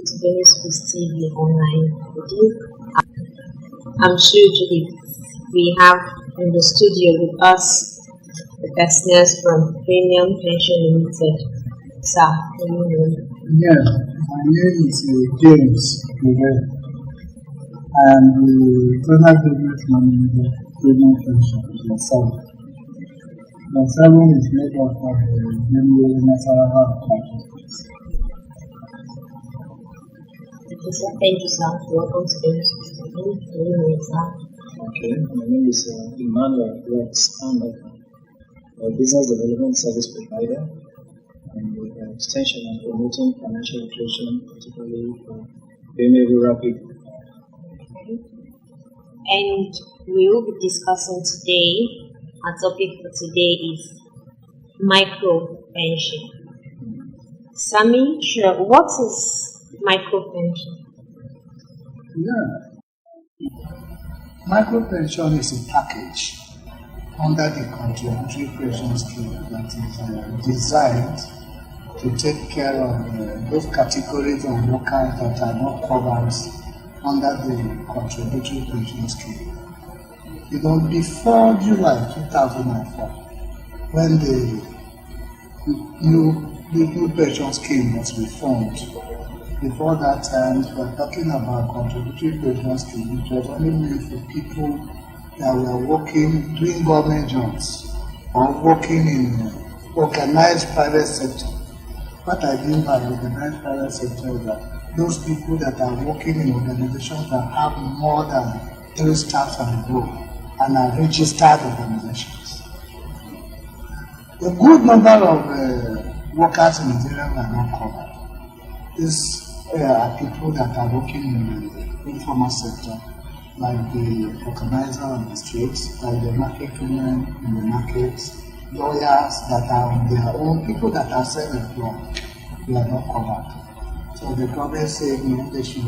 to Benny Schools TV online today. I'm sure if we have in the studio with us the personers from Premium Pension Limited. Sir, yeah, my name is James Gyuren. I am the Federal Government Manager Premium Pension myself. My salon is made up of the Benue Nasarawa practices. Thank you, sir. Welcome to the sir. Okay, my name is Emmanuel Rex Aondonkaa, a business development service provider, and with extension and promoting financial inclusion, particularly for Benue rural people. Okay. And we will be discussing today. Our topic for today is micro pension. Sammy, sure. What is micro pension? Yeah. Micro pension is a package under the contributory pension scheme that is designed to take care of those categories of workers that are not covered under the contributory pension scheme. You know, before July 2004, when the new pension scheme was reformed, before that time, we were talking about contributory pension scheme, which was only meant for people that were working, doing government jobs, or working in organized private sector. What I mean by organized private sector is that those people that are working in organizations that have more than 3 staff and above, and are registered organizations. A good number of workers in Nigeria are not covered. These are people that are working in the informal sector, like the organizer on the streets, like the market women in the markets, lawyers that are on their own, people that are self-employed, they are not covered. So the government said, they should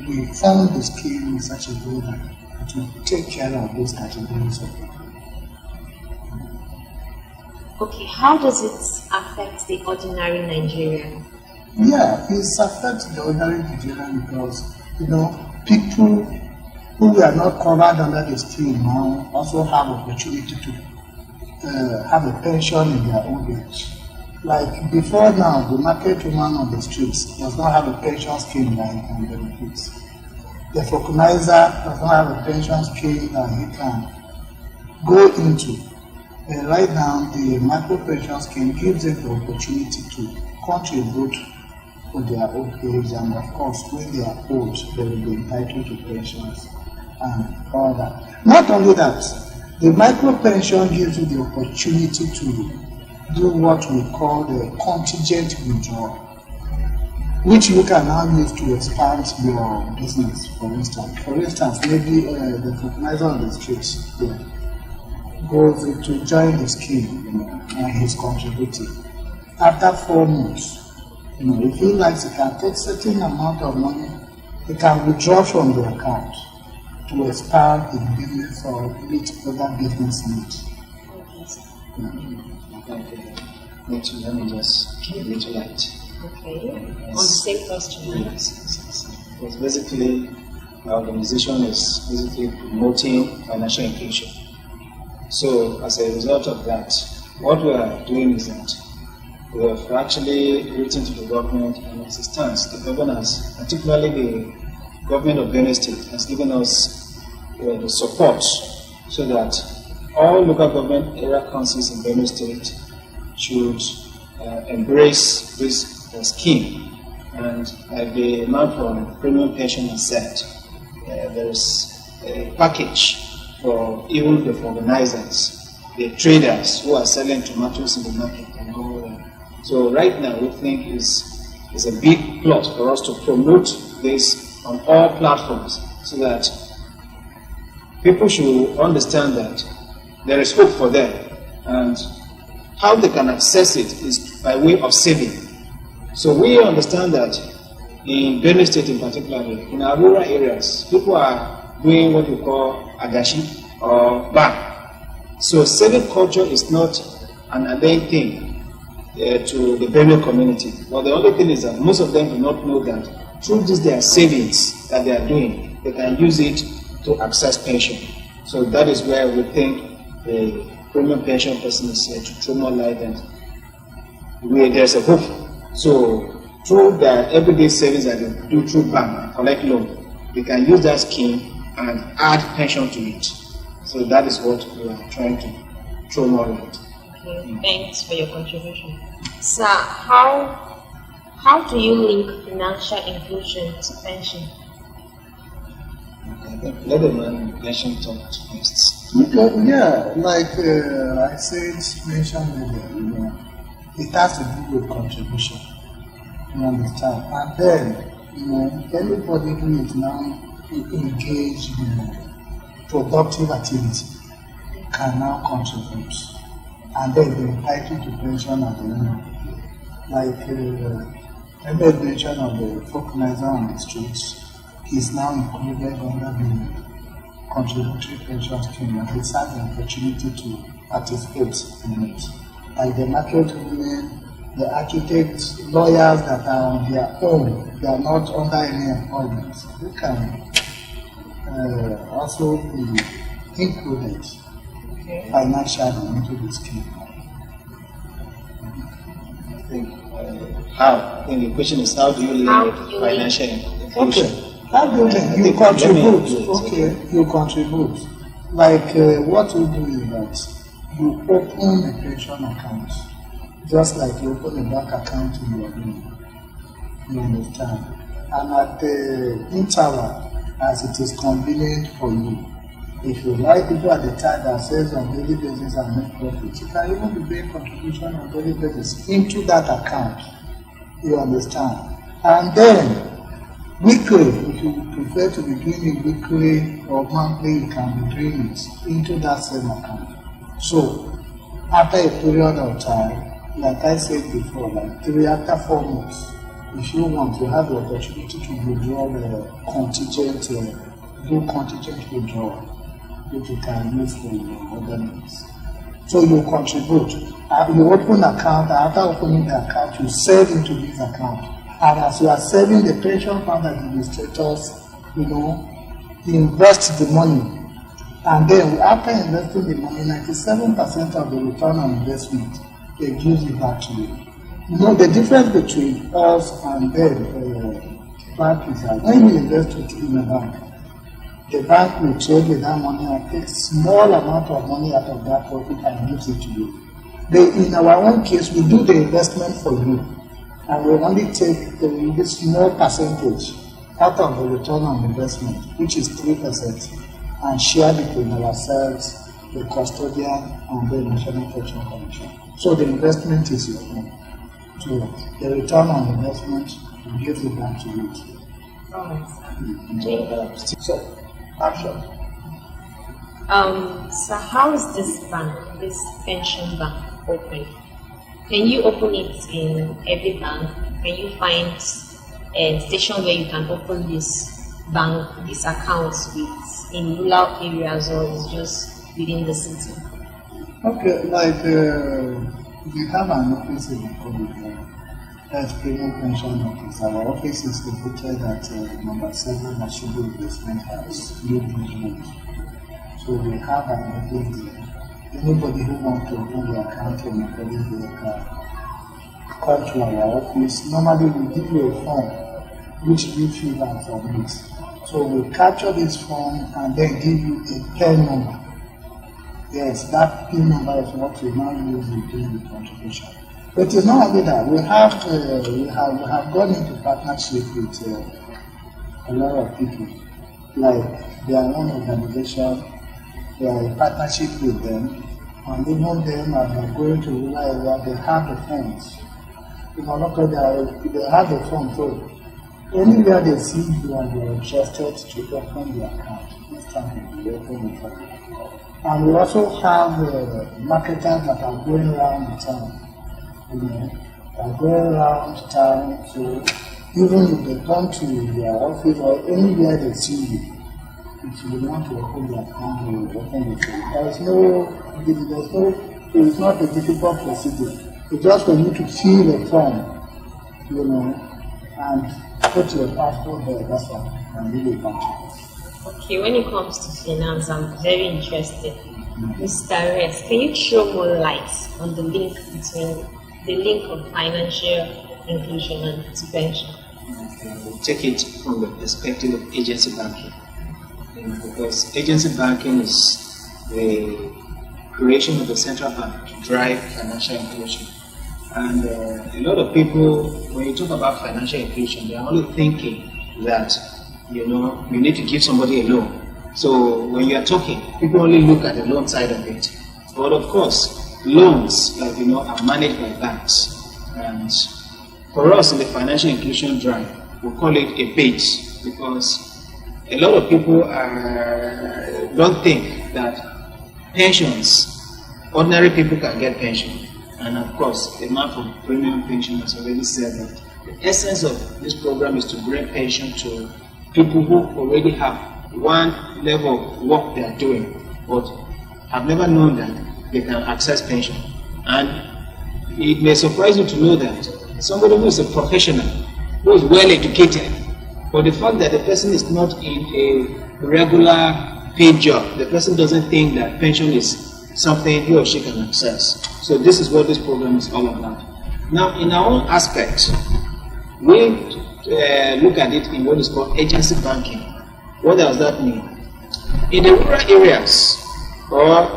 reform the scheme in such a way that to take care of those categories of people. Okay, how does it affect the ordinary Nigerian? Yeah, it affects the ordinary Nigerian because, people who were not covered under the scheme now also have opportunity to have a pension in their old age. Like before now, the market woman on the streets does not have a pension scheme that he can benefit. The organizer does not have a pension scheme that he can go into. And right now, the micro pension scheme gives them the opportunity to contribute for their old age, and of course, when they are old, they will be entitled to pensions and all that. Not only that, the micro pension gives you the opportunity to do what we call the contingent withdrawal, which you can now use to expand your business, for instance. For instance, maybe the organizer on the streets goes to join the scheme, and he's contributing. After 4 months, if he likes, he can take certain amount of money, he can withdraw from the account to expand his business or meet other business needs. Let me just give a little light. Okay. On the same question. Yes. Because basically, our organization is basically promoting financial inclusion. So, as a result of that, what we are doing is that we have actually written to the government, and as it stands, the government has, particularly the government of Benue State, has given us the support so that all local government area councils in Benue State should embrace this scheme. And like the man from Premium Pension has said, there is a package for even the organizers, the traders who are selling tomatoes in the market and all that. So right now we think is a big plot for us to promote this on all platforms so that people should understand that there is hope for them, and how they can access it is by way of saving. So we understand that in Benue State in particular, in our rural areas, people are doing what we call agashi or bank. So saving culture is not an alien thing to the Benue community. But the only thing is that most of them do not know that through this their savings that they are doing, they can use it to access pension. So that is where we think the premium pension person is here to throw more light, and where there's a hope. So through their everyday savings that they do through bank, collect loan, they can use that scheme and add pension to it. So that is what we are trying to throw more light. Okay, thanks for your contribution. Sir, how do you link financial inclusion to pension? Okay, let the man pension talk next. Yeah, like I said, mentioned earlier, it has to do with contribution. You understand? And then, anybody who is now engaged in productive activity can now contribute, and then be entitled to pension at the end of the day. Like I made mention of the folknizer on the streets is now included under the contributory pension scheme, and it has the opportunity to participate in it. Like the market women, the architects, lawyers that are on their own, they are not under any employment, they can also be included financially into the scheme. I think the question is, how do you link financial inclusion? Okay. How do you link? You contribute. Okay, you contribute. Like what you do is that you open a pension account, just like you open a bank account in your home. You understand? And at the interval, as it is convenient for you, if you like people at the time that says on daily basis and make profit, you can even be paying contribution on daily basis into that account. You understand? And then weekly, if you prefer to be doing it weekly or monthly, you can be doing it into that same account. So after a period of time, like I said before, like after 4 months, if you want to have the opportunity to withdraw the contingent, do contingent withdrawal, which you can use for your other needs. So you contribute. You open an account, after opening the account, you save into this account. And as you are saving, the pension fund administrators, invest the money. And then after investing the money, 97% of the return on investment, they give it back to you. The difference between us and them, bank is that when you invest it in a bank, the bank will trade with that money and take small amount of money out of that profit and gives it to you. In our own case, we do the investment for you, and we only take this small percentage out of the return on investment, which is 3%, and share between ourselves, the custodian, and the National Pension Commission. So the investment is your own. So the return on investment will give it back to you. So, action. So how is this bank, this pension bank, open? Can you open it in every bank? Can you find a station where you can open this bank, these accounts in rural areas, or is just within the city? Okay, like we have an office in the that's Premium Pension Office. Our office is located at number 7 National Investment House, New Bridge. So we have an office there. Anybody who wants to open the account or anybody who can come to our office. Normally we give you a form which you fill out submit. So we capture this form and then give you a PIN number. Yes, that PIN number is what we now use in doing the contribution. But it's not only that. We have gone into partnership with a lot of people. Like they are one organization, we are in partnership with them, and even them as they are going to rural area, they have the funds. They have the funds. So anywhere they see you and they are interested to open the account, this time we open the account. And we also have marketers that are going around the town. Are going around town, so even if they come to their office or anywhere they see you, if you want to open the account, you will open it. It's not a difficult procedure. It's just for you to fill the form, and put your passport there, that's all, and leave the country. Okay, when it comes to finance, I'm very interested. Mr. Rest, can you throw more light on the link of financial inclusion and prevention? Okay, we'll take it from the perspective of agency banking. Because agency banking is the creation of the central bank to drive financial inclusion. And a lot of people, when you talk about financial inclusion, they are only thinking that, you need to give somebody a loan. So when you are talking, people only look at the loan side of it. But of course, loans, are managed by banks. And for us in the financial inclusion drive, we call it a page, because a lot of people don't think that pensions, ordinary people can get pension. And of course, the man for premium pension has already said that the essence of this program is to bring pension to people who already have one level of work they are doing, but have never known that they can access pension. And it may surprise you to know that somebody who is a professional, who is well educated, but the fact that the person is not in a regular paid job, the person doesn't think that pension is something he or she can access. So this is what this program is all about. Now, in our own aspect, we look at it in what is called agency banking. What does that mean? In the rural areas, or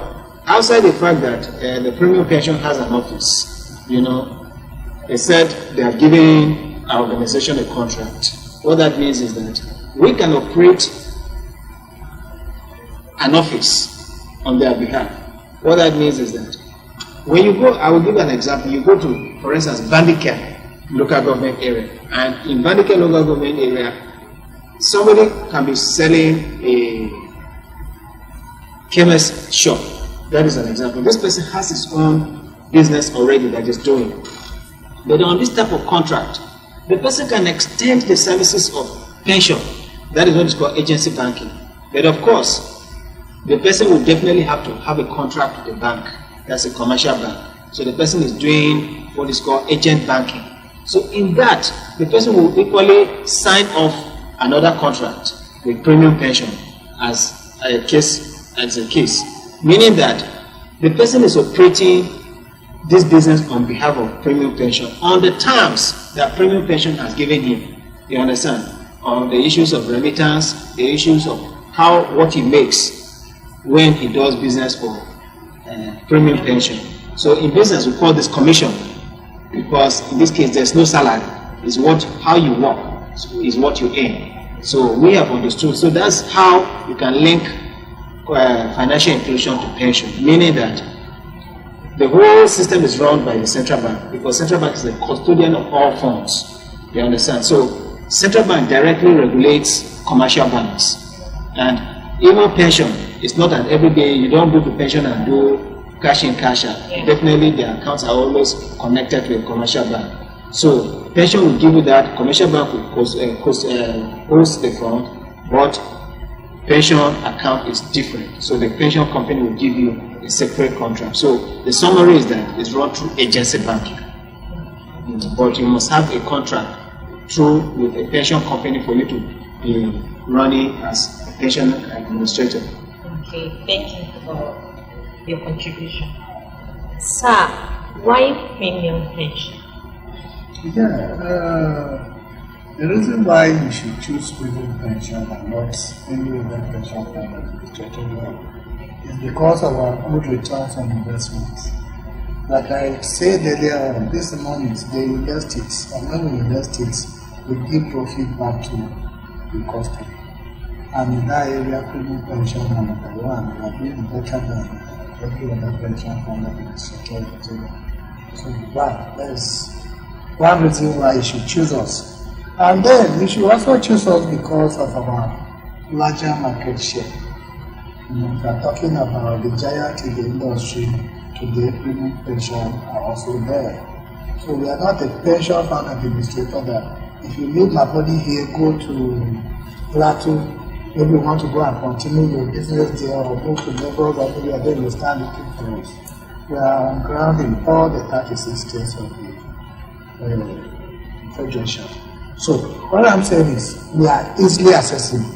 outside the fact that the premium pension has an office, they said they have given our organization a contract. What that means is that we can operate an office on their behalf. What that means is that when you go, I will give an example. You go to, for instance, Aondonkaa local government area, and in Aondonkaa local government area, somebody can be selling a chemist shop. That is an example. This person has his own business already that is doing. But on this type of contract, the person can extend the services of pension. That is what is called agency banking. But of course, the person will definitely have to have a contract with the bank. That's a commercial bank. So the person is doing what is called agent banking. So in that, the person will equally sign off another contract with premium pension as a case, meaning that the person is operating this business on behalf of premium pension on the terms that premium pension has given him. You understand? On the issues of remittance, the issues of what he makes when he does business for premium pension. So in business we call this commission, because in this case there's no salary. It's how you work is what you earn. So we have understood. So that's how you can link financial inclusion to pension, meaning that the whole system is run by the central bank, because central bank is the custodian of all funds. You understand? So central bank directly regulates commercial banks, and even pension. It's not that every day you don't go to pension and do cash in, cash out. Yeah. Definitely the accounts are always connected to a commercial bank. So pension will give you that, commercial bank will host the fund, but pension account is different. So the pension company will give you a separate contract. So the summary is that it's run through agency banking. But you must have a contract with a pension company for you to be running as a pension administrator. Okay, thank you for your contribution. Sir, why premium pension? The reason why you should choose premium pension and not any other pension plan administrator is because of our good returns on investments. Like I said earlier on, this money they invest it, and when we invest it, we give profit back to the customer. And in that area, premium pension are number one. We are doing better than every other pension fund that is secured. So that's one reason why you should choose us. And then you should also choose us because of our larger market share. We are talking about the giant in the industry today, premium pension are also there. So we are not a pension fund administrator that if you leave my body here, go to Plateau, maybe you want to go and continue your business there or move to Lagos, or maybe then you start looking for us. We are on ground in all the 36 states of the Federation. So what I'm saying is we are easily accessible.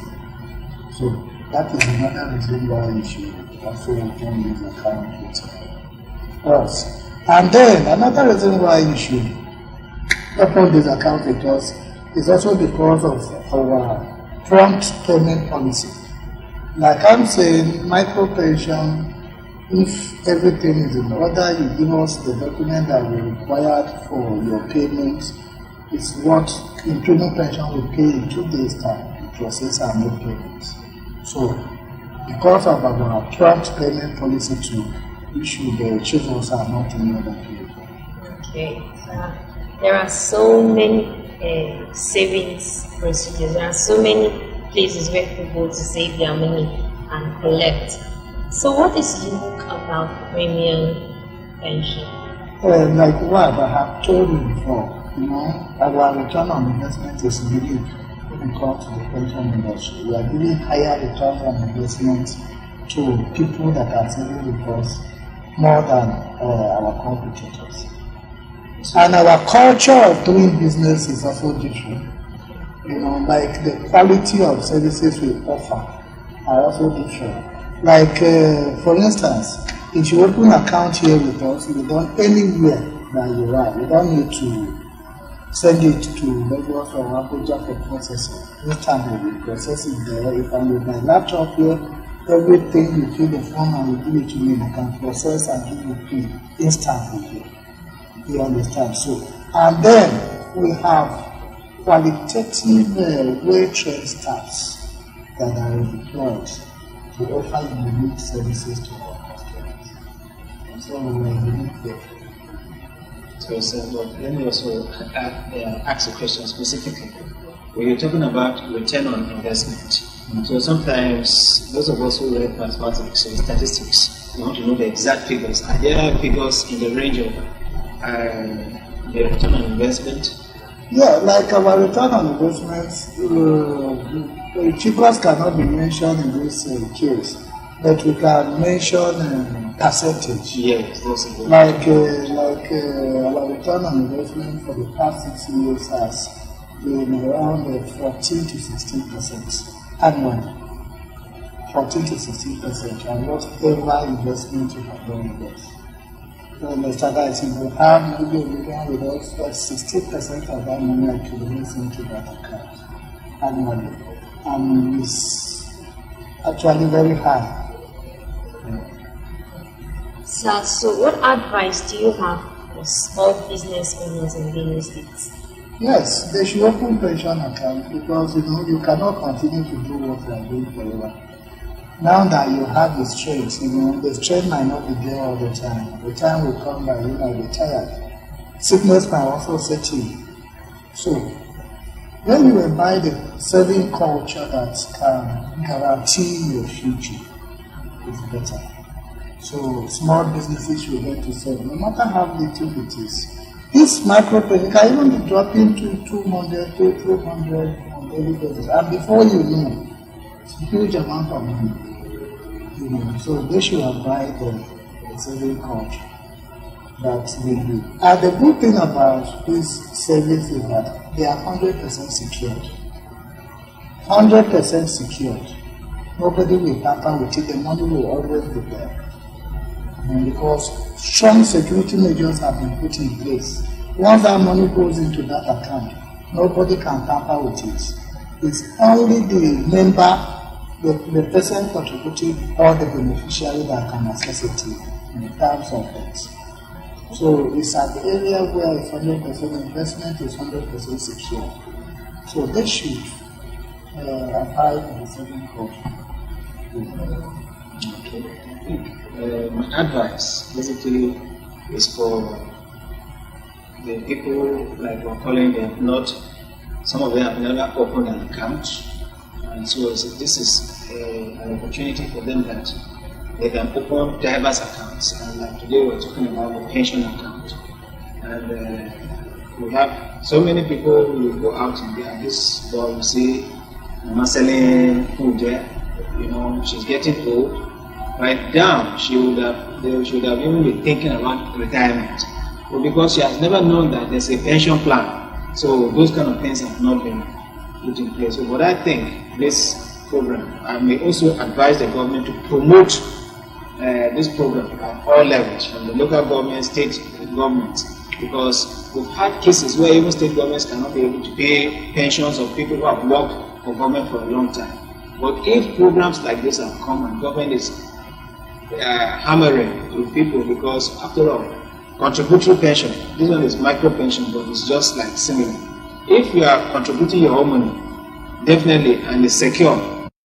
So that is another reason why you should also open this account with us. And then another reason why you should open this account with us is also because of our prompt payment policy. Like I'm saying, micro pension, if everything is in order, you give us the document that we required for your payments. It's what including pension will pay in 2 days' time to process and make payments. So, because of our prompt payment policy too, you should choose us and not any other people. Okay. There are so many savings procedures. There are so many places where people go to save their money and collect. So, what is unique about premium pension? Like what I have told you before, our return on investment is really difficult to the pension industry. We are giving higher returns on investment to people that are saving with us more than our competitors. And our culture of doing business is also different. Like the quality of services we offer are also different. Like, for instance, if you open an account here with us, you don't anywhere that you are. You don't need to send it to Lagos or Abuja for processing. Instantly, we process it there. If I'm with my laptop here, everything you fill the form and you give it to me, I can process and give you PIN instantly here. You understand? So, and then we have qualitative, well-trained staffs that are employed to offer unique services to our customers. So we are unique there. So, let me also ask a question specifically. When you're talking about return on investment, so sometimes those of us who read mathematics or statistics, we want to know the exact figures. Are there figures in the range of the return on investment? Yeah, like our return on investment, figures cannot be mentioned in this case, but we can mention percentage. Yes, that's it. Like our return on investment for the past 6 years has been around 14 to 16% annually. 14 to 16%, and whatever investment you have done with us. So Mr. Guys, if you have maybe a million with us, that's 60% of that money accumulates into that account annually. And it's actually very high. So what advice do you have for small business owners in Benue State? Yes, they should open pension account because you cannot continue to do what you are doing forever. Now that you have the strength, the strength might not be there all the time. The time will come that you might be tired. Sickness might also set in. So, when you buy the saving culture that can guarantee your future, it's better. So, small businesses should get to save, no matter how little it is. This micro pension can even be dropping to 200 to 200 on daily basis. And before you know, it's a huge amount of money. So they should abide the saving culture that we do. And the good thing about this savings is that they are 100% secured. 100% secured. Nobody will tamper with it. The money will always be there. And because strong security measures have been put in place, once that money goes into that account, nobody can tamper with it. It's only the member, the person contributing, or the beneficiary that can access it in terms of it. So it's an area where it's 100% investment is 100% secure. So they should abide by the saving culture. Okay. My advice basically is for the people like we're calling them, some of them have never opened an account, and so this is an opportunity for them that they can open diverse accounts. And like today we're talking about the pension account, and we have so many people who go out in there. This boy, you see, Mama selling food there. She's getting old. Right now, they should have even been thinking about retirement. But because she has never known that there's a pension plan So those kind of things have not been put in place. So, but I think this program, I may also advise the government to promote this program at all levels, from the local government, state governments, because we've had cases where even state governments cannot be able to pay pensions of people who have worked for government for a long time. But if programs like this have come and government is hammering with people, because after all, contributory pension, this one is micro pension, but it's just like similar. If you are contributing your own money, definitely, and it's secure,